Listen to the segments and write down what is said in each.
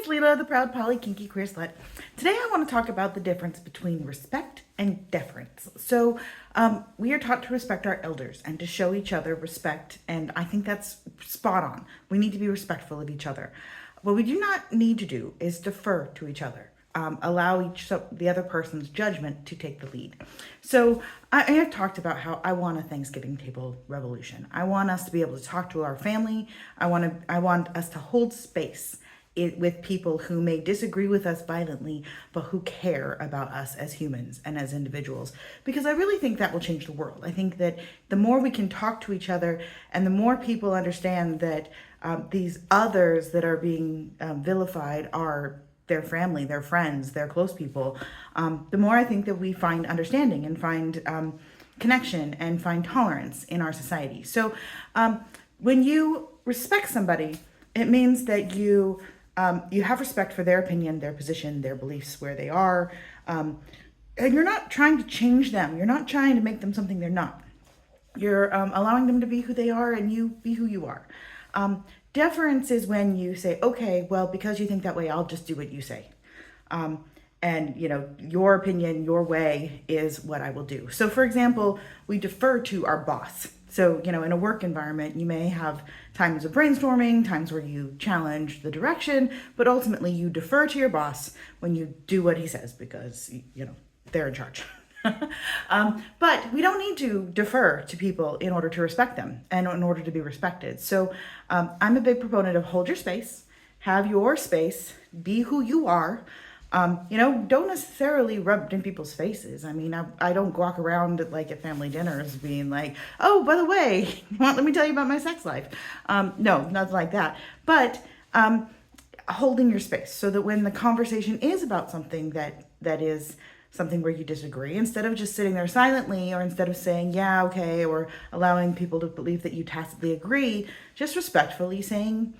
it's Leela, the proud poly kinky queer slut. Today I want to talk about the difference between respect and deference. So we are taught to respect our elders and to show each other respect, and I think that's spot on. We need to be respectful of each other. What we do not need to do is defer to each other. Allow the other person's judgment to take the lead. So I have talked about how I want a Thanksgiving table revolution. I want us to be able to talk to our family. I want us to hold space with people who may disagree with us violently, but who care about us as humans and as individuals. Because I really think that will change the world. I think that the more we can talk to each other and the more people understand that these others that are being vilified are their family, their friends, their close people, the more I think that we find understanding and find connection and find tolerance in our society. So when you respect somebody, it means that you have respect for their opinion, their position, their beliefs, where they are. And you're not trying to change them. You're not trying to make them something they're not. You're allowing them to be who they are and you be who you are. Deference is when you say, okay, well, because you think that way, I'll just do what you say. And, you know, your opinion, your way is what I will do. So, for example, we defer to our boss. So, you know, in a work environment, you may have times of brainstorming, times where you challenge the direction, but ultimately you defer to your boss when you do what he says because, you know, they're in charge. But we don't need to defer to people in order to respect them and in order to be respected. So I'm a big proponent of hold your space, have your space, be who you are. You know, don't necessarily rub in people's faces. I mean, I don't walk around at family dinners being like, oh, by the way, let me tell you about my sex life. No, nothing like that. But holding your space so that when the conversation is about something that is something where you disagree, instead of just sitting there silently or instead of saying, yeah, okay, or allowing people to believe that you tacitly agree, just respectfully saying,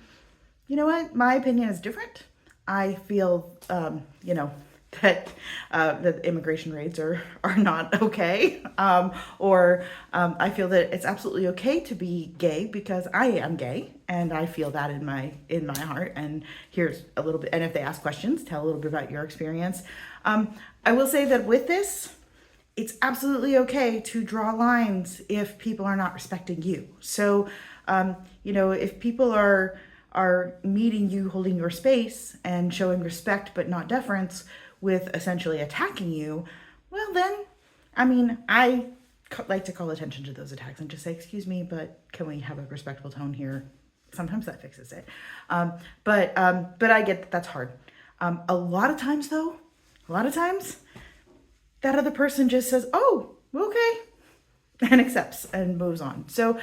you know what, my opinion is different. I feel, you know, that the immigration rates are not okay. Or I feel that it's absolutely okay to be gay because I am gay and I feel that in my heart. And here's a little bit, and if they ask questions, tell a little bit about your experience. I will say that with this, it's absolutely okay to draw lines if people are not respecting you. So, you know, if people are meeting you, holding your space and showing respect but not deference with essentially attacking you, well then, I mean, I like to call attention to those attacks and just say, excuse me, but can we have a respectful tone here? Sometimes that fixes it. But I get that that's hard. A lot of times, that other person just says, oh, okay, and accepts and moves on. So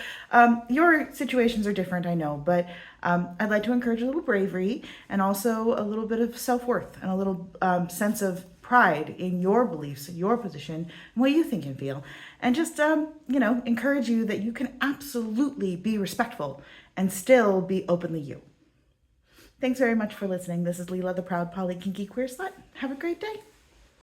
your situations are different, I know, but I'd like to encourage a little bravery and also a little bit of self-worth and a little sense of pride in your beliefs, your position, and what you think and feel. And just, you know, encourage you that you can absolutely be respectful and still be openly you. Thanks very much for listening. This is Leela, the proud poly kinky queer slut. Have a great day.